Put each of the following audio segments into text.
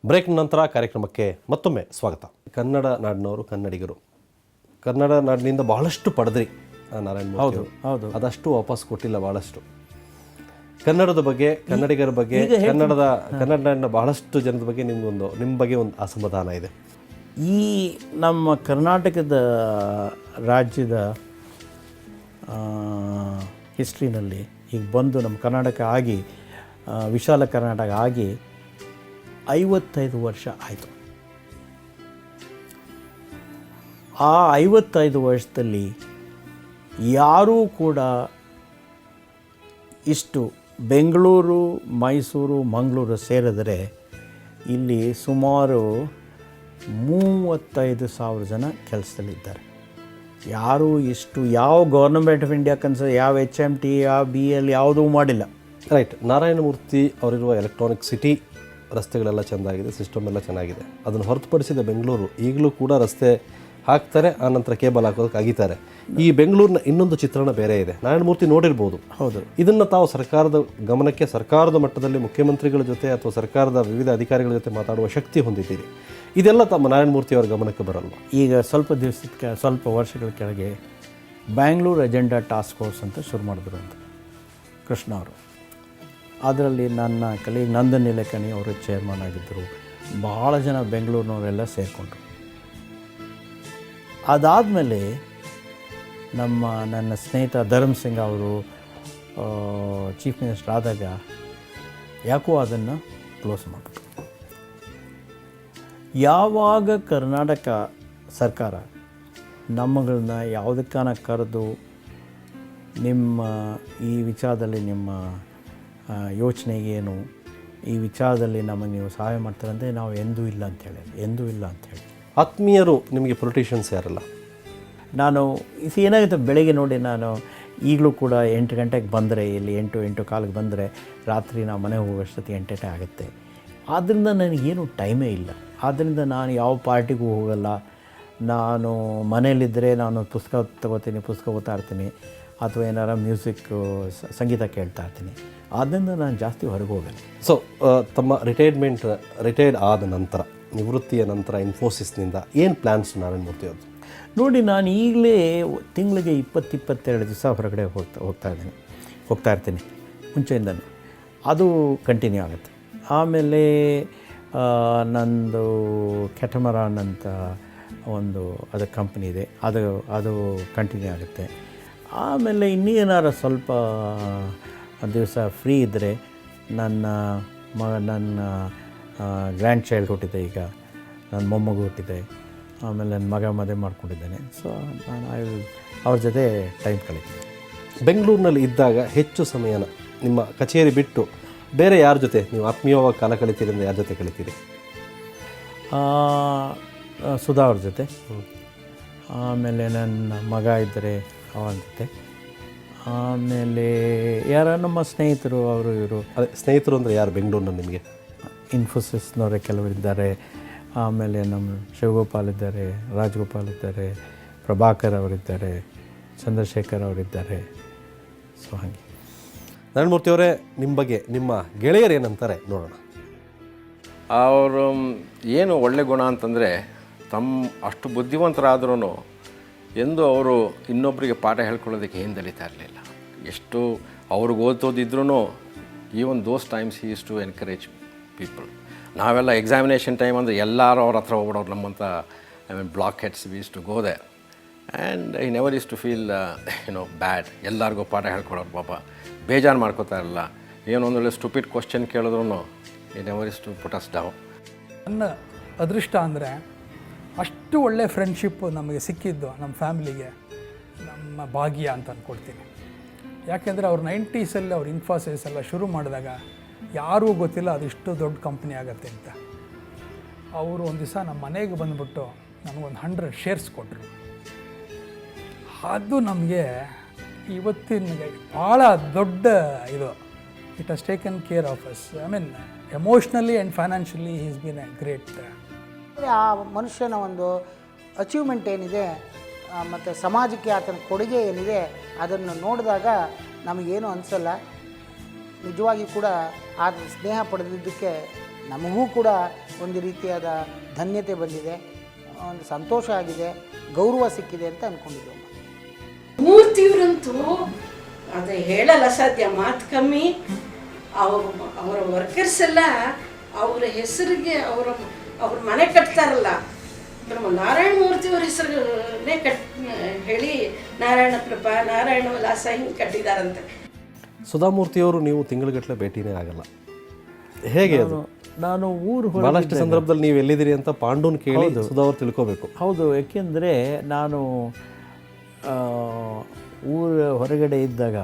Break ನಂತರ ಕಾರ್ಯಕ್ರಮಕ್ಕೆ ಮತ್ತೊಮ್ಮೆ ಸ್ವಾಗತ. ಕನ್ನಡ ನಾಡಿನವರು, ಕನ್ನಡಿಗರು ಕನ್ನಡ ನಾಡಿನಿಂದ ಬಹಳಷ್ಟು ಪಡೆದ್ರಿ ನಾರಾಯಣ ಮೂರ್ತಿ ಅವರು. ಹೌದು. ಅದಷ್ಟು ವಾಪಸ್ ಕೊಟ್ಟಿಲ್ಲ. ಬಹಳಷ್ಟು ಕನ್ನಡದ ಬಗ್ಗೆ, ಕನ್ನಡಿಗರ ಬಗ್ಗೆ, ಕನ್ನಡ ನಾಡಿನ ಬಹಳಷ್ಟು ಜನದ ಬಗ್ಗೆ ನಿಮ್ಮ ಬಗ್ಗೆ ಒಂದು ಅಸಮಾಧಾನ ಇದೆ. ಈ ನಮ್ಮ ಕರ್ನಾಟಕದ ರಾಜ್ಯದ ಹಿಸ್ಟ್ರಿನಲ್ಲಿ ಈಗ ಬಂದು ನಮ್ಮ ಕರ್ನಾಟಕ ಆಗಿ, ವಿಶಾಲ ಕರ್ನಾಟಕ ಆಗಿ 55 ವರ್ಷ ಆಯಿತು. ಆ 55 ವರ್ಷದಲ್ಲಿ ಯಾರೂ ಕೂಡ ಇಷ್ಟು ಬೆಂಗಳೂರು, ಮೈಸೂರು, ಮಂಗಳೂರು ಸೇರಿದರೆ ಇಲ್ಲಿ ಸುಮಾರು 35,000 ಜನ ಕೆಲಸದಲ್ಲಿದ್ದಾರೆ. ಯಾರೂ ಇಷ್ಟು ಯಾವ ಗೌರ್ಮೆಂಟ್ ಆಫ್ ಇಂಡಿಯಾ ಯಾವ HMT, ಯಾವ BL ಯಾವುದೂ ಮಾಡಿಲ್ಲ. ರೈಟ್. ನಾರಾಯಣಮೂರ್ತಿ ಅವರಿರುವ ಎಲೆಕ್ಟ್ರಾನಿಕ್ ಸಿಟಿ ರಸ್ತೆಗಳೆಲ್ಲ ಚೆಂದಾಗಿದೆ, ಸಿಸ್ಟಮ್ ಎಲ್ಲ ಚೆನ್ನಾಗಿದೆ. ಅದನ್ನು ಹೊರತುಪಡಿಸಿದ ಬೆಂಗಳೂರು ಈಗಲೂ ಕೂಡ ರಸ್ತೆ ಹಾಕ್ತಾರೆ, ಆನಂತರ ಕೇಬಲ್ ಹಾಕೋದಕ್ಕೆ ಆಗಿದ್ದಾರೆ. ಈ ಬೆಂಗಳೂರಿನ ಇನ್ನೊಂದು ಚಿತ್ರಣ ಬೇರೆ ಇದೆ. ನಾರಾಯಣಮೂರ್ತಿ ನೋಡಿರ್ಬೋದು. ಹೌದು. ಇದನ್ನು ತಾವು ಸರ್ಕಾರದ ಗಮನಕ್ಕೆ, ಸರ್ಕಾರದ ಮಟ್ಟದಲ್ಲಿ ಮುಖ್ಯಮಂತ್ರಿಗಳ ಜೊತೆ ಅಥವಾ ಸರ್ಕಾರದ ವಿವಿಧ ಅಧಿಕಾರಿಗಳ ಜೊತೆ ಮಾತಾಡುವ ಶಕ್ತಿ ಹೊಂದಿದ್ದೀರಿ. ಇದೆಲ್ಲ ತಮ್ಮ ನಾರಾಯಣಮೂರ್ತಿ ಅವರ ಗಮನಕ್ಕೆ ಬರಲ್ವ? ಈಗ ಸ್ವಲ್ಪ ವರ್ಷಗಳ ಕೆಳಗೆ ಬ್ಯಾಂಗ್ಳೂರ್ ಅಜೆಂಡಾ ಟಾಸ್ಕ್ ಫೋರ್ಸ್ ಅಂತ ಶುರು ಮಾಡಿದ್ರು ಅಂತ ಕೃಷ್ಣ ಅವರು. ಅದರಲ್ಲಿ ನನ್ನ ಕಲೀಗ್ ನಂದನ್ ನೀಲಕಣಿ ಅವರು ಚೇರ್ಮನ್ ಆಗಿದ್ದರು. ಭಾಳ ಜನ ಬೆಂಗಳೂರಿನವರೆಲ್ಲ ಸೇರಿಕೊಂಡ್ರು. ಅದಾದಮೇಲೆ ನನ್ನ ಸ್ನೇಹಿತ ಧರ್ಮ್ ಸಿಂಗ್ ಅವರು ಚೀಫ್ ಮಿನಿಸ್ಟರ್ ಆದಾಗ ಯಾಕೋ ಅದನ್ನು ಕ್ಲೋಸ್ ಮಾಡಿಬಿಟ್ರು. ಯಾವಾಗ ಕರ್ನಾಟಕ ಸರ್ಕಾರ ನಮ್ಮಗಳನ್ನ ಯಾವುದಕ್ಕಾನ ಕರೆದು ನಿಮ್ಮ ಈ ವಿಚಾರದಲ್ಲಿ ನಿಮ್ಮ ಯೋಚನೆಗೆ ಏನು, ಈ ವಿಚಾರದಲ್ಲಿ ನಮಗೆ ನೀವು ಸಹಾಯ ಮಾಡ್ತಾರಂದರೆ ನಾವು ಎಂದೂ ಇಲ್ಲ ಅಂಥೇಳಿ. ಆತ್ಮೀಯರು ನಿಮಗೆ ಪೊಲಿಟಿಷಿಯನ್ಸ್ ಯಾರಲ್ಲ? ನಾನು ಏನಾಗುತ್ತೆ, ಬೆಳಗ್ಗೆ ನೋಡಿ ನಾನು ಈಗಲೂ ಕೂಡ 8 ಗಂಟೆಗೆ ಬಂದರೆ, ಇಲ್ಲಿ 8 ಕಾಲಿಗೆ ಬಂದರೆ ರಾತ್ರಿ ನಾವು ಮನೆಗೆ ಹೋಗೋಷ್ಟೊತ್ತಿಗೆ 8 ಆಗುತ್ತೆ. ಆದ್ದರಿಂದ ನನಗೇನು ಟೈಮೇ ಇಲ್ಲ. ಆದ್ದರಿಂದ ನಾನು ಯಾವ ಪಾರ್ಟಿಗೂ ಹೋಗಲ್ಲ. ನಾನು ಮನೇಲಿದ್ದರೆ ನಾನು ಪುಸ್ತಕ ತಗೋತೀನಿ, ಪುಸ್ತಕ ಓದ್ತಾ ಇರ್ತೀನಿ, ಅಥವಾ ಏನಾರ ಸಂಗೀತ ಕೇಳ್ತಾ ಇರ್ತೀನಿ. ಆದ್ದರಿಂದ ನಾನು ಜಾಸ್ತಿ ಹೊರಗೆ ಹೋಗಲ್ಲ. ಸೊ ತಮ್ಮ ರಿಟೈರ್ಡ್ ಆದ ನಂತರ, ನಿವೃತ್ತಿಯ ನಂತರ ಇನ್ಫೋಸಿಸ್ನಿಂದ ಏನು ಪ್ಲ್ಯಾನ್ಸ್ ನಾರಾಯಣಮೂರ್ತಿ ಅವ್ರದ್ದು? ನೋಡಿ, ನಾನು ಈಗಲೇ ತಿಂಗಳಿಗೆ 20-22 ದಿವಸ ಹೊರಗಡೆ ಹೋಗ್ತಾ ಇರ್ತೀನಿ ಮುಂಚೆಯಿಂದಲೂ. ಅದು ಕಂಟಿನ್ಯೂ ಆಗುತ್ತೆ. ಆಮೇಲೆ ನಂದು ಕ್ಯಾಟಮರಾನ್ ಅಂತ ಅದು ಕಂಪ್ನಿ ಇದೆ, ಅದು ಕಂಟಿನ್ಯೂ ಆಗುತ್ತೆ. ಆಮೇಲೆ ಇನ್ನೇನಾರು ಸ್ವಲ್ಪ ದಿವಸ ಫ್ರೀ ಇದ್ದರೆ ನನ್ನ ಗ್ರ್ಯಾಂಡ್ ಚೈಲ್ಡ್ ಹುಟ್ಟಿದೆ, ಈಗ ನನ್ನ ಮೊಮ್ಮಗು ಹುಟ್ಟಿದೆ, ಆಮೇಲೆ ನನ್ನ ಮಗ ಮದುವೆ ಮಾಡ್ಕೊಂಡಿದ್ದೇನೆ. ಸೊ ನಾನು ಅವ್ರ ಜೊತೆ ಟೈಮ್ ಕಳೀತೀನಿ. ಬೆಂಗಳೂರಿನಲ್ಲಿ ಇದ್ದಾಗ ಹೆಚ್ಚು ಸಮಯನ ನಿಮ್ಮ ಕಚೇರಿ ಬಿಟ್ಟು ಬೇರೆ ಯಾರ ಜೊತೆ ನೀವು ಆತ್ಮೀಯವಾಗಿ ಕಾಲ ಕಳಿತೀರಿ ಅಂದರೆ ಯಾರ ಜೊತೆ ಕಳಿತೀರಿ? ಸುಧಾ ಅವ್ರ ಜೊತೆ, ಆಮೇಲೆ ನನ್ನ ಮಗ ಇದ್ದರೆ ಅವನ ಜೊತೆ, ಆಮೇಲೆ ಯಾರ ನಮ್ಮ ಸ್ನೇಹಿತರು ಅವರು ಇವರು. ಅದೇ ಸ್ನೇಹಿತರು ಅಂದರೆ ಯಾರು ಬೆಂಗಳೂರಿನಲ್ಲಿ ನಿಮಗೆ? ಇನ್ಫೋಸಿಸ್ನವರೇ ಕೆಲವರಿದ್ದಾರೆ, ಆಮೇಲೆ ನಮ್ಮ ಶಿವಗೋಪಾಲ್ ಇದ್ದಾರೆ, ರಾಜಗೋಪಾಲ್ ಇದ್ದಾರೆ, ಪ್ರಭಾಕರ್ ಅವರಿದ್ದಾರೆ, ಚಂದ್ರಶೇಖರ್ ಅವರಿದ್ದಾರೆ. ಸೊ ಹಾಗೆ. ನಾರಾಯಣಮೂರ್ತಿ ಅವರೇ, ನಿಮ್ಮ ಬಗ್ಗೆ ನಿಮ್ಮ ಗೆಳೆಯರು ಏನಂತಾರೆ ನೋಡೋಣ. ಅವರು ಏನು ಒಳ್ಳೆ ಗುಣ ಅಂತಂದರೆ, ಅಷ್ಟು ಬುದ್ಧಿವಂತರಾದ್ರೂ ಎಂದು ಅವರು ಇನ್ನೊಬ್ಬರಿಗೆ ಪಾಠ ಹೇಳ್ಕೊಳ್ಳೋದಕ್ಕೆ ಹಿಂದಲಿತಾ ಇರಲಿಲ್ಲ. ಎಷ್ಟು ಅವ್ರಿಗೆ ಓದೋದಿದ್ರೂ even those times he is to encourage people. ನಾವೆಲ್ಲ ಎಕ್ಸಾಮಿನೇಷನ್ ಟೈಮ್ ಅಂದರೆ ಎಲ್ಲರೂ ಅವ್ರ ಹತ್ರ ಹೋಗ್ಬಿಡೋರು. ನಮ್ಮಂಥ block heads we is to go there and I never is to feel bad. ಎಲ್ಲರಿಗೂ ಪಾಠ ಹೇಳ್ಕೊಡೋರು. ಪಾಪ ಬೇಜಾರು ಮಾಡ್ಕೋತಾ ಇರಲ್ಲ. ಏನೊಂದೊಳ್ಳೆ ಸ್ಟುಪಿಡ್ ಕ್ವಶನ್ ಕೇಳಿದ್ರು I never is to put us down. ನನ್ನ ಅದೃಷ್ಟ ಅಂದರೆ ಅಷ್ಟು ಒಳ್ಳೆಯ ಫ್ರೆಂಡ್ಶಿಪ್ಪು ನಮಗೆ ಸಿಕ್ಕಿದ್ದು ನಮ್ಮ ಫ್ಯಾಮಿಲಿಗೆ ನಮ್ಮ ಭಾಗ್ಯ ಅಂತ ಅಂದ್ಕೊಳ್ತೀನಿ. ಯಾಕೆಂದರೆ ಅವ್ರು 90s ಅವ್ರು ಇನ್ಫೋಸಿಸ್ ಎಲ್ಲ ಶುರು ಮಾಡಿದಾಗ ಯಾರೂ ಗೊತ್ತಿಲ್ಲ ಅದು ಇಷ್ಟು ದೊಡ್ಡ ಕಂಪ್ನಿ ಆಗುತ್ತೆ ಅಂತ. ಅವರು ಒಂದು ದಿವಸ ನಮ್ಮ ಮನೆಗೆ ಬಂದುಬಿಟ್ಟು ನನಗೊಂದು 100 ಶೇರ್ಸ್ ಕೊಟ್ಟರು. ಅದು ನಮಗೆ ಇವತ್ತಿನ ಭಾಳ ದೊಡ್ಡ ಇದು. It has taken care of us. I mean emotionally and financially he is been a great. ಆ ಮನುಷ್ಯನ ಒಂದು ಅಚೀವ್ಮೆಂಟ್ ಏನಿದೆ ಮತ್ತು ಸಮಾಜಕ್ಕೆ ಆತನ ಕೊಡುಗೆ ಏನಿದೆ ಅದನ್ನು ನೋಡಿದಾಗ ನಮಗೇನು ಅನಿಸಲ್ಲ. ನಿಜವಾಗಿ ಕೂಡ ಆ ಸ್ನೇಹ ಪಡೆದಿದ್ದಕ್ಕೆ ನಮಗೂ ಕೂಡ ಒಂದು ರೀತಿಯಾದ ಧನ್ಯತೆ ಬಂದಿದೆ, ಒಂದು ಸಂತೋಷ ಆಗಿದೆ, ಗೌರವ ಸಿಕ್ಕಿದೆ ಅಂತ ಅಂದ್ಕೊಂಡಿದ್ದೇವೆ. ಮೂರ್ತಿಯವರಂತೂ ಅದು ಹೇಳಲ್ಲ ಸಾಧ್ಯ, ಮಾತು ಕಮ್ಮಿ. ಅವರ ವರ್ಕರ್ಸ್ ಎಲ್ಲ ಅವರ ಹೆಸರಿಗೆ ಅವ್ರ ಮನೆ ಕಟ್ತಾರಲ್ಲ, ನಾರಾಯಣ ಮೂರ್ತಿಯವ್ರ ಹೆಸರನ್ನೇ ಹೇಳಿ ನಾರಾಯಣ ಕೃಪಾ, ನಾರಾಯಣ ವಿಲಾಸ ಹಿಂಗೆ ಕಟ್ಟಿದಾರಂತೆ. ಸುಧಾಮೂರ್ತಿಯವರು ನೀವು ತಿಂಗಳುಗಟ್ಟಲೆ ಭೇಟಿನೇ ಆಗಲ್ಲ, ಹೇಗೆ ಅದು? ನಾನು ಊರು ಬಹಳಷ್ಟು ಸಂದರ್ಭದಲ್ಲಿ ನೀವು ಎಲ್ಲಿದ್ದೀರಿ ಅಂತ ಪಾಂಡೂನ್ ಕೇಳಿ ಸುಧಾ ಅವ್ರು ತಿಳ್ಕೋಬೇಕು. ಹೌದು, ಏಕೆಂದರೆ ನಾನು ಊರ ಹೊರಗಡೆ ಇದ್ದಾಗ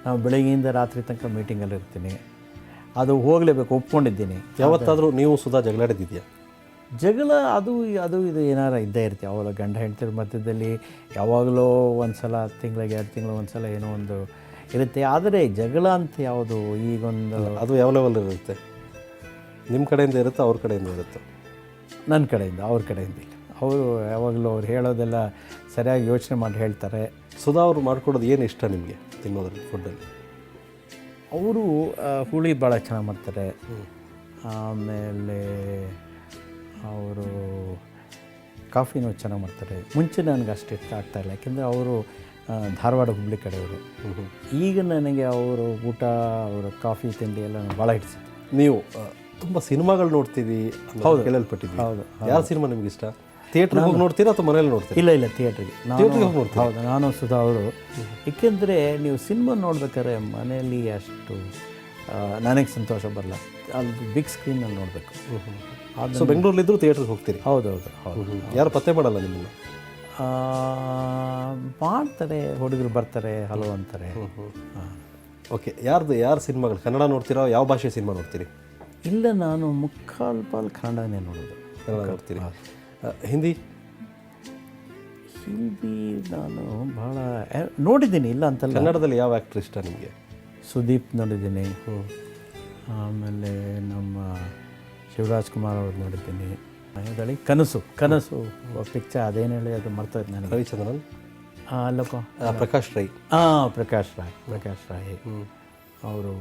ನಾವು ಬೆಳಗ್ಗೆಯಿಂದ ರಾತ್ರಿ ತನಕ ಮೀಟಿಂಗಲ್ಲಿ ಇರ್ತೀನಿ, ಅದು ಹೋಗಲೇಬೇಕು, ಒಪ್ಕೊಂಡಿದ್ದೀನಿ. ಯಾವತ್ತಾದರೂ ನೀವು ಸುಧಾ ಜಗಳಾಡಿದ್ಯಾ? ಜಗಳ ಅದು ಇದು ಏನಾರ ಇದ್ದೇ ಇರ್ತೀವಿ. ಅವಾಗ ಗಂಡ ಹೆಂಡ್ತಿರ ಮಧ್ಯದಲ್ಲಿ ಯಾವಾಗಲೂ ಒಂದು ಸಲ, ತಿಂಗಳಿಗೆ 2 ತಿಂಗಳು ಒಂದು ಸಲ ಏನೋ ಒಂದು ಇರುತ್ತೆ. ಆದರೆ ಜಗಳ ಅಂತ ಯಾವುದು ಈಗೊಂದು ಅದು ಯಾವ ಲೆವೆಲ್ ಇರುತ್ತೆ? ನಿಮ್ಮ ಕಡೆಯಿಂದ ಇರುತ್ತೆ, ಅವ್ರ ಕಡೆಯಿಂದ ಇರುತ್ತೆ? ನನ್ನ ಕಡೆಯಿಂದ, ಅವ್ರ ಕಡೆಯಿಂದ ಇಲ್ಲ. ಅವರು ಯಾವಾಗಲೂ ಅವ್ರು ಹೇಳೋದೆಲ್ಲ ಸರಿಯಾಗಿ ಯೋಚನೆ ಮಾಡಿ ಹೇಳ್ತಾರೆ. ಸುಧಾ ಅವರು ಮಾಡ್ಕೊಡೋದು ಏನು ಇಷ್ಟ ನಿಮಗೆ ತಿನ್ನೋದ್ರಲ್ಲಿ, ಫುಡ್ಡಲ್ಲಿ? ಅವರು ಹುಳಿ ಭಾಳ ಚೆನ್ನಾಗಿ ಮಾಡ್ತಾರೆ. ಆಮೇಲೆ ಅವರು ಕಾಫಿನೂ ಚೆನ್ನಾಗಿ ಮಾಡ್ತಾರೆ. ಮುಂಚೆ ನನಗೆ ಅಷ್ಟು ಇಷ್ಟ ಆಗ್ತಾಯಿಲ್ಲ, ಯಾಕೆಂದರೆ ಅವರು ಧಾರವಾಡ ಹುಬ್ಳಿ ಕಡೆಯವರು. ಈಗ ನನಗೆ ಅವರು ಊಟ, ಅವರ ಕಾಫಿ ತಿಂಡಿ ಎಲ್ಲ ಭಾಳ ಹಿಡಿಸಿತ್ತು. ನೀವು ತುಂಬ ಸಿನಿಮಾಗಳು ನೋಡ್ತೀವಿ, ಹೌದು, ಕೇಳಲ್ಪಟ್ಟಿದ್ವಿ. ಹೌದು. ಯಾವ ಸಿನಿಮಾ ನಿಮ್ಗೆ ಇಷ್ಟ? ಥಿಯೇಟ್ರಿಗೆ ಹೋಗಿ ನೋಡ್ತೀರಾ ಅಥವಾ ಮನೇಲಿ ನೋಡ್ತೀರಾ? ಇಲ್ಲ ಥಿಯೇಟ್ರಿಗೆ ಹೋಗಿ ನೋಡ್ತೀವಿ. ಹೌದು, ನಾನು ಸುಧಾ ಅವರು. ಏಕೆಂದರೆ ನೀವು ಸಿನಿಮಾ ನೋಡ್ಬೇಕಾದ್ರೆ ಮನೆಯಲ್ಲಿ ಅಷ್ಟು ನನಗೆ ಸಂತೋಷ ಬರಲ್ಲ, ಅಲ್ಲಿ ಬಿಗ್ ಸ್ಕ್ರೀನಲ್ಲಿ ನೋಡಬೇಕು. ಸೊ ಬೆಂಗಳೂರಲ್ಲಿದ್ದರೂ ಥಿಯೇಟ್ರಿಗೆ ಹೋಗ್ತೀರಿ? ಹೌದು. ಯಾರು ಪತ್ತೆ ಮಾಡಲ್ಲ ನಿಮ್ಮನ್ನು? ಮಾಡ್ತಾರೆ, ಹುಡುಗರು ಬರ್ತಾರೆ, ಹಲೋ ಅಂತಾರೆ. ಓಕೆ, ಯಾರು ಸಿನಿಮಾಗಳು ಕನ್ನಡ ನೋಡ್ತೀರಾ? ಯಾವ ಭಾಷೆ ಸಿನಿಮಾ ನೋಡ್ತೀರಿ? ಇಲ್ಲ, ನಾನು ಮುಕ್ಕಾಲು ಪಾಲು ಕನ್ನಡನೇ ನೋಡೋದು. ಕನ್ನಡ ನೋಡ್ತೀರಿ? ಹಿಂದಿ ನಾನು ಭಾಳ ನೋಡಿದ್ದೀನಿ, ಇಲ್ಲ ಅಂತಲ್ಲ. ಕನ್ನಡದಲ್ಲಿ ಯಾವ ಆ್ಯಕ್ಟ್ರ್ ಇಷ್ಟ ನಿಮಗೆ? ಸುದೀಪ್ ನೋಡಿದ್ದೀನಿ, ಆಮೇಲೆ ನಮ್ಮ ಶಿವರಾಜ್ ಕುಮಾರ್ ಅವ್ರು ನೋಡಿದ್ದೀನಿ. ಹೇಳಿ ಕನಸು ಪಿಕ್ಚರ್, ಅದೇನು ಹೇಳಿ ಅದು ಮರ್ತೋಯ್ತು ನನಗೆ. ರವಿಚಂದ್ರನ್? ಅಲ್ಲಪ್ಪ, ಪ್ರಕಾಶ್ ರೈ. ಪ್ರಕಾಶ್ ರಾಯ್ ಅವರು.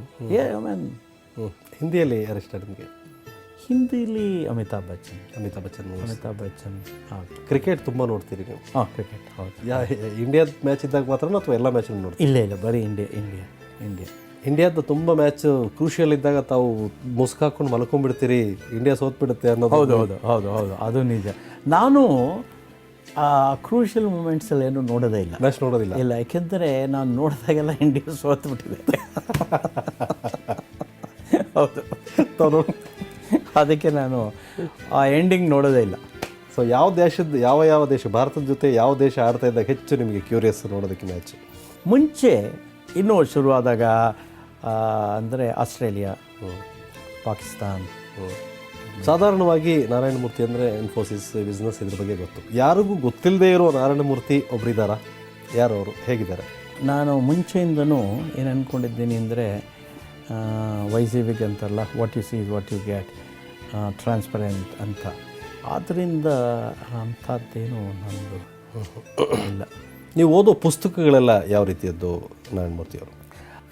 ಹಿಂದಿಯಲ್ಲಿ ಯಾರು ಇಷ್ಟ ನಿಮಗೆ? ಹಿಂದಿಲಿ ಅಮಿತಾಬ್ ಬಚ್ಚನ್. ಹೌದು. ಕ್ರಿಕೆಟ್ ತುಂಬ ನೋಡ್ತೀರಿ ನೀವು? ಕ್ರಿಕೆಟ್, ಹೌದು. ಇಂಡಿಯಾದ ಮ್ಯಾಚ್ ಇದ್ದಾಗ ಮಾತ್ರ ಅಥವಾ ಎಲ್ಲ ಮ್ಯಾಚ್ ನೋಡ್ತೀರಿ? ಇಲ್ಲ, ಬರೀ ಇಂಡಿಯಾ. ಇಂಡಿಯಾದ ತುಂಬ ಮ್ಯಾಚ್ ಕ್ರೂಷಿಯಲ್ ಇದ್ದಾಗ ತಾವು ಮುಸ್ಕಾಕೊಂಡು ಮಲ್ಕೊಂಡ್ಬಿಡ್ತೀರಿ, ಇಂಡಿಯಾ ಸೋತ್ಬಿಡುತ್ತೆ ಅನ್ನೋದು. ಹೌದು, ಅದು ನಿಜ. ನಾನು ಆ ಕ್ರೂಷಿಯಲ್ ಮೂಮೆಂಟ್ಸಲ್ಲಿ ಏನು ನೋಡೋದೇ ಇಲ್ಲ, ಮ್ಯಾಚ್ ನೋಡೋದಿಲ್ಲ. ಇಲ್ಲ, ಯಾಕೆಂದರೆ ನಾನು ನೋಡಿದಾಗೆಲ್ಲ ಇಂಡಿಯಾ ಸೋತ್ಬಿಟ್ಟಿದೆ. ಹೌದು, ಅದಕ್ಕೆ ನಾನು ಆ ಎಂಡಿಂಗ್ ನೋಡೋದೇ ಇಲ್ಲ. ಸೊ ಯಾವ ದೇಶ, ಭಾರತದ ಜೊತೆ ಯಾವ ದೇಶ ಆಡ್ತಾ ಇದ್ದಾಗ ಹೆಚ್ಚು ನಿಮಗೆ ಕ್ಯೂರಿಯಸ್ ನೋಡೋದಕ್ಕೆ ಮ್ಯಾಚ್? ಮುಂಚೆ ಇನ್ನೂ ಶುರುವಾದಾಗ ಅಂದರೆ ಆಸ್ಟ್ರೇಲಿಯಾ, ಪಾಕಿಸ್ತಾನ್. ಸಾಧಾರಣವಾಗಿ ನಾರಾಯಣಮೂರ್ತಿ ಅಂದರೆ ಇನ್ಫೋಸಿಸ್, ಬಿಸ್ನೆಸ್, ಇದ್ರ ಬಗ್ಗೆ ಗೊತ್ತು. ಯಾರಿಗೂ ಗೊತ್ತಿಲ್ಲದೆ ಇರೋ ನಾರಾಯಣಮೂರ್ತಿ ಒಬ್ಬರಿದ್ದಾರಾ? ಯಾರು ಅವರು, ಹೇಗಿದ್ದಾರೆ? ನಾನು ಮುಂಚೆಯಿಂದನೂ ಏನು ಅಂದ್ಕೊಂಡಿದ್ದೀನಿ ಅಂದರೆ, ವೈಸಿವಿಗ್ ಅಂತಾರಲ್ಲ, what you see is what you get, transparent ಅಂತ. ಆದ್ದರಿಂದ ಅಂಥದ್ದೇನು ನಮ್ಮದು ಇಲ್ಲ. ನೀವು ಓದೋ ಪುಸ್ತಕಗಳೆಲ್ಲ ಯಾವ ರೀತಿಯದ್ದು ನಾರಾಯಣಮೂರ್ತಿಯವರು?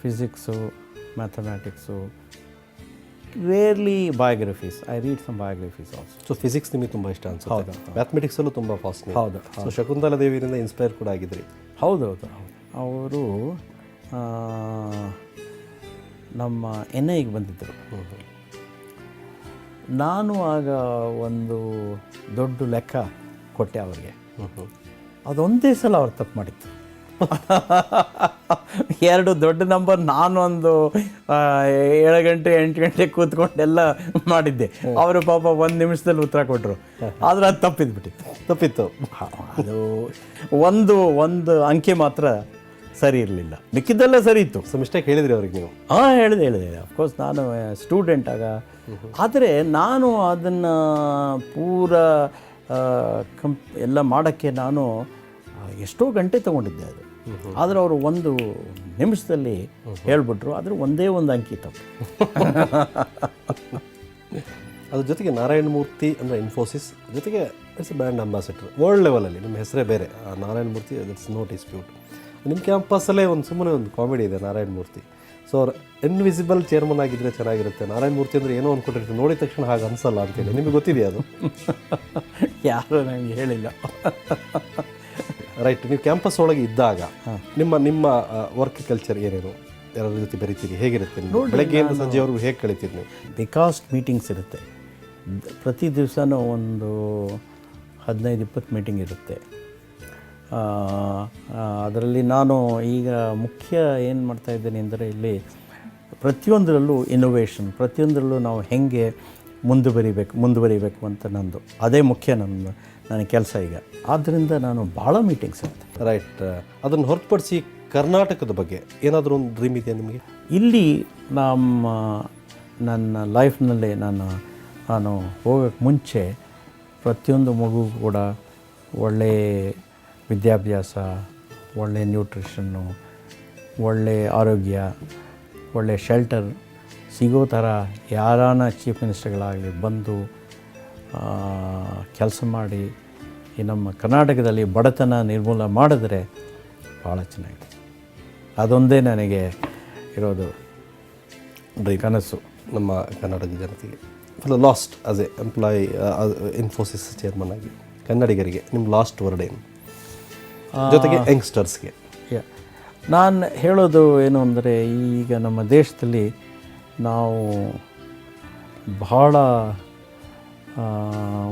Physics, mathematics, rarely biographies. I read some biographies also. So physics ನಿಮಗೆ ತುಂಬ ಇಷ್ಟ ಅನ್ಸುತ್ತೆ? ಹೌದು. ಮ್ಯಾಥಮೆಟಿಕ್ಸಲ್ಲೂ ತುಂಬ ಫಾಸ್ಟ್. ಹೌದು. ಸೊ ಶಕುಂತಲಾ ದೇವಿಯಿಂದ ಇನ್ಸ್ಪೈರ್ ಕೂಡ ಆಗಿದ್ರಿ? ಹೌದು. ಅವರು ನಮ್ಮ NIಗೆ ಬಂದಿದ್ದರು. ನಾನು ಆಗ ಒಂದು ದೊಡ್ಡ ಲೆಕ್ಕ ಕೊಟ್ಟೆ ಅವರಿಗೆ. ಅದೊಂದೇ ಸಲ ಅವ್ರು ತಪ್ಪು ಮಾಡಿತ್ತು. 2 ದೊಡ್ಡ ನಂಬರ್, ನಾನೊಂದು 7 ಗಂಟೆ 8 ಗಂಟೆ ಕೂತ್ಕೊಂಡೆಲ್ಲ ಮಾಡಿದ್ದೆ. ಅವರು ಪಾಪ 1 ನಿಮಿಷದಲ್ಲಿ ಉತ್ತರ ಕೊಟ್ಟರು, ಆದರೆ ಅದು ತಪ್ಪಿತ್ತು. ಅದು ಒಂದು ಅಂಕೆ ಮಾತ್ರ ಸರಿ ಇರಲಿಲ್ಲ, ಮಿಕ್ಕಿದ್ದೆಲ್ಲ ಸರಿ ಇತ್ತು. ಸೊ ಮಿಸ್ಟೇಕ್ ಹೇಳಿದ್ರಿ ಅವ್ರಿಗೆ ನೀವು? ಹೇಳಿದೆ. ಅಫ್ಕೋರ್ಸ್ ನಾನು ಸ್ಟೂಡೆಂಟ್ ಆಗ. ಆದರೆ ನಾನು ಅದನ್ನು ಪೂರ ಎಲ್ಲ ಮಾಡೋಕ್ಕೆ ನಾನು ಎಷ್ಟೋ ಗಂಟೆ ತೊಗೊಂಡಿದ್ದೆ ಅದು. ಆದರೆ ಅವರು 1 ನಿಮಿಷದಲ್ಲಿ ಹೇಳ್ಬಿಟ್ರು, ಆದರೆ ಒಂದೇ ಒಂದು ಅಂಕಿ ತಪ್ಪು. ಅದ್ರ ಜೊತೆಗೆ ನಾರಾಯಣಮೂರ್ತಿ ಅಂದರೆ ಇನ್ಫೋಸಿಸ್ ಜೊತೆಗೆ it's A brand ambassador world ಲೆವೆಲಲ್ಲಿ. ನಿಮ್ಮ ಹೆಸರೇ ಬೇರೆ, ನಾರಾಯಣಮೂರ್ತಿ, ಇಟ್ಸ್ ನೋ ಡಿಸ್ಪ್ಯೂಟ್. ನಿಮ್ಮ ಕ್ಯಾಂಪಸ್ಸಲ್ಲೇ ಸುಮ್ಮನೆ ಒಂದು ಕಾಮಿಡಿ ಇದೆ, ನಾರಾಯಣಮೂರ್ತಿ. ಸೊ ಅವ್ರು ಇನ್ವಿಸಿಬಲ್ ಚೇರ್ಮನ್ ಆಗಿದ್ದರೆ ಚೆನ್ನಾಗಿರುತ್ತೆ. ನಾರಾಯಣ ಮೂರ್ತಿ ಅಂದರೆ ಏನೋ ಅಂದ್ಕೊಟ್ಟಿರ್ತೀವಿ, ನೋಡಿದ ತಕ್ಷಣ ಹಾಗೆ ಅನಿಸಲ್ಲ ಅಂತೇಳಿ. ನಿಮಗೆ ಗೊತ್ತಿದೆಯಾ ಅದು? ಯಾರೂ ನನಗೆ ಹೇಳಿಲ್ಲ. ರೈಟ್. ನೀವು ಕ್ಯಾಂಪಸ್ ಒಳಗೆ ಇದ್ದಾಗ ನಿಮ್ಮ ವರ್ಕ್ ಕಲ್ಚರ್ ಏನೇನು, ಎಲ್ಲರ ಜೊತೆ ಬೆರಿತೀರಿ, ಹೇಗಿರುತ್ತೆ? ಬೆಳಗ್ಗೆಯಿಂದ ಸಂಜೆವರೆಗೂ ಹೇಗೆ ಕಳಿತೀರಿ ನೀವು? ಬಿಕಾಸ್ ಮೀಟಿಂಗ್ಸ್ ಇರುತ್ತೆ, ಪ್ರತಿ ದಿವಸನೂ ಒಂದು 15-20 ಮೀಟಿಂಗ್ ಇರುತ್ತೆ. ಅದರಲ್ಲಿ ನಾನು ಈಗ ಮುಖ್ಯ ಏನು ಮಾಡ್ತಾಯಿದ್ದೇನೆ ಅಂದರೆ, ಇಲ್ಲಿ ಪ್ರತಿಯೊಂದರಲ್ಲೂ ಇನೋವೇಷನ್, ಪ್ರತಿಯೊಂದರಲ್ಲೂ ನಾವು ಹೇಗೆ ಮುಂದುವರಿಬೇಕು ಅಂತ ನಂದು ಅದೇ ಮುಖ್ಯ ನನ್ನ ಕೆಲಸ ಈಗ. ಆದ್ದರಿಂದ ನಾನು ಭಾಳ ಮೀಟಿಂಗ್ಸ್ ಇರುತ್ತೆ. ರೈಟ್. ಅದನ್ನು ಹೊರತುಪಡಿಸಿ ಕರ್ನಾಟಕದ ಬಗ್ಗೆ ಏನಾದರೂ ಒಂದು ಡ್ರೀಮ್ ಇದೆಯಾ ನಿಮಗೆ? ಇಲ್ಲಿ ನನ್ನ ಲೈಫ್ನಲ್ಲಿ ನಾನು ಹೋಗೋಕ್ಕೆ ಮುಂಚೆ ಪ್ರತಿಯೊಂದು ಮಗು ಕೂಡ ಒಳ್ಳೆಯ ವಿದ್ಯಾಭ್ಯಾಸ, ಒಳ್ಳೆಯ ನ್ಯೂಟ್ರಿಷನ್ನು, ಒಳ್ಳೆಯ ಆರೋಗ್ಯ, ಒಳ್ಳೆಯ ಶೆಲ್ಟರ್ ಸಿಗೋ ಥರ ಯಾರಾನ ಚೀಫ್ ಮಿನಿಸ್ಟರ್ಗಳಾಗಲಿ ಬಂದು ಕೆಲಸ ಮಾಡಿ ಈ ನಮ್ಮ ಕರ್ನಾಟಕದಲ್ಲಿ ಬಡತನ ನಿರ್ಮೂಲ ಮಾಡಿದ್ರೆ ಭಾಳ ಚೆನ್ನಾಗಿದೆ. ಅದೊಂದೇ ನನಗೆ ಇರೋದು ಕನಸು. ನಮ್ಮ ಕರ್ನಾಟಕ ಜನತೆಗೆ for the last as A employee Infosys chairman ಆಗಿ ಕನ್ನಡಿಗರಿಗೆ ನಿಮ್ಮ ಲಾಸ್ಟ್ ವರ್ಡ್ ಏನು, ಜೊತೆಗೆ ಯಂಗ್ಸ್ಟರ್ಸ್ಗೆ? ನಾನು ಹೇಳೋದು ಏನು ಅಂದರೆ, ಈಗ ನಮ್ಮ ದೇಶದಲ್ಲಿ ನಾವು ಬಹಳ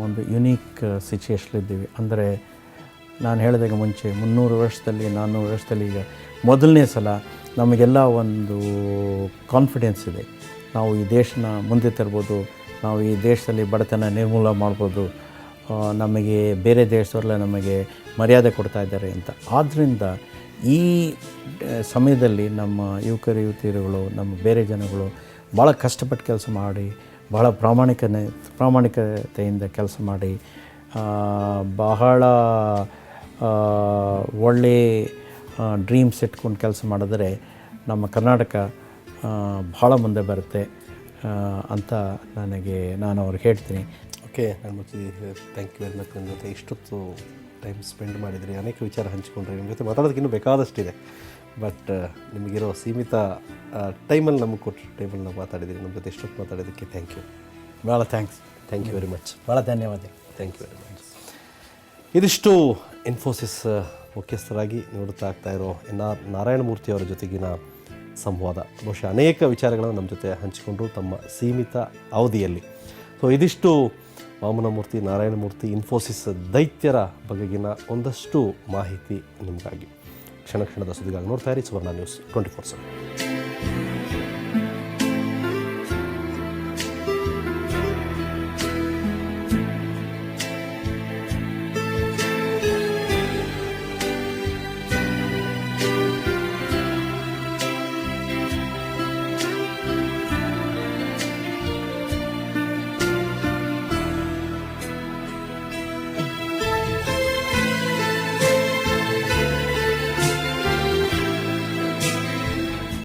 ಒಂದು ಯುನೀಕ್ ಸಿಚುಯೇಷನ್ಲಿದ್ದೀವಿ. ಅಂದರೆ ನಾನು ಹೇಳಿದಾಗ ಮುಂಚೆ 300 ವರ್ಷದಲ್ಲಿ 400 ವರ್ಷದಲ್ಲಿ ಈಗ ಮೊದಲನೇ ಸಲ ನಮಗೆಲ್ಲ ಒಂದು ಕಾನ್ಫಿಡೆನ್ಸ್ ಇದೆ, ನಾವು ಈ ದೇಶನ ಮುಂದೆ ತರ್ಬೋದು, ನಾವು ಈ ದೇಶದಲ್ಲಿ ಬಡತನ ನಿರ್ಮೂಲ ಮಾಡ್ಬೋದು, ನಮಗೆ ಬೇರೆ ದೇಶದವರೆಲ್ಲ ನಮಗೆ ಮರ್ಯಾದೆ ಕೊಡ್ತಾ ಇದ್ದಾರೆ ಅಂತ. ಆದ್ದರಿಂದ ಈ ಸಮಯದಲ್ಲಿ ನಮ್ಮ ಯುವತಿಯರುಗಳು, ನಮ್ಮ ಬೇರೆ ಜನಗಳು ಭಾಳ ಕಷ್ಟಪಟ್ಟು ಕೆಲಸ ಮಾಡಿ, ಭಾಳ ಪ್ರಾಮಾಣಿಕತೆಯಿಂದ ಕೆಲಸ ಮಾಡಿ, ಬಹಳ ಒಳ್ಳೆಯ ಡ್ರೀಮ್ಸ್ ಇಟ್ಕೊಂಡು ಕೆಲಸ ಮಾಡಿದ್ರೆ ನಮ್ಮ ಕರ್ನಾಟಕ ಭಾಳ ಮುಂದೆ ಬರುತ್ತೆ ಅಂತ ನಾನು ಅವ್ರಿಗೆ ಹೇಳ್ತೀನಿ. ಓಕೆ, ನಾನು ಥ್ಯಾಂಕ್ ಯು ವೆರಿ ಮಚ್. ನನ್ನ ಜೊತೆ ಇಷ್ಟೊತ್ತು ಟೈಮ್ ಸ್ಪೆಂಡ್ ಮಾಡಿದ್ರಿ, ಅನೇಕ ವಿಚಾರ ಹಂಚ್ಕೊಂಡ್ರಿ. ನಿಮ್ಮ ಜೊತೆ ಮಾತಾಡೋದಕ್ಕೆ ಇನ್ನೂ ಬೇಕಾದಷ್ಟಿದೆ, ಬಟ್ ನಿಮಗಿರೋ ಸೀಮಿತ ಟೈಮಲ್ಲಿ ನಮಗೆ ಕೊಟ್ಟು ಟೈಮಲ್ಲಿ ನಾವು ಮಾತಾಡಿದ್ದೀರಿ. ನಮ್ಮ ಜೊತೆ ಇಷ್ಟೊತ್ತು ಮಾತಾಡೋದಕ್ಕೆ ಥ್ಯಾಂಕ್ ಯು. ಭಾಳ thanks. Thank you very much. ಭಾಳ ಧನ್ಯವಾದ. Thank you very much. ಇದಿಷ್ಟು ಇನ್ಫೋಸಿಸ್ ಮುಖ್ಯಸ್ಥರಾಗಿ ನಿವೃತ್ತ ಆಗ್ತಾ ಇರೋ ನಾರಾಯಣ ಮೂರ್ತಿ ಅವರ ಜೊತೆಗಿನ ಸಂವಾದ. ಬಹುಶಃ ಅನೇಕ ವಿಚಾರಗಳನ್ನು ನಮ್ಮ ಜೊತೆ ಹಂಚಿಕೊಂಡ್ರು ತಮ್ಮ ಸೀಮಿತ ಅವಧಿಯಲ್ಲಿ. ಸೊ ಇದಿಷ್ಟು ವಾಮನಮೂರ್ತಿ, ನಾರಾಯಣಮೂರ್ತಿ, ಇನ್ಫೋಸಿಸ್ ದೈತ್ಯರ ಬಗೆಗಿನ ಒಂದಷ್ಟು ಮಾಹಿತಿ ನಿಮಗಾಗಿ. ಕ್ಷಣ ಕ್ಷಣದ ಸುದ್ದಿಗಾಗಿ ನೋಡ್ತಾ ಇರಿ ಸುವರ್ಣ ನ್ಯೂಸ್ 24/7.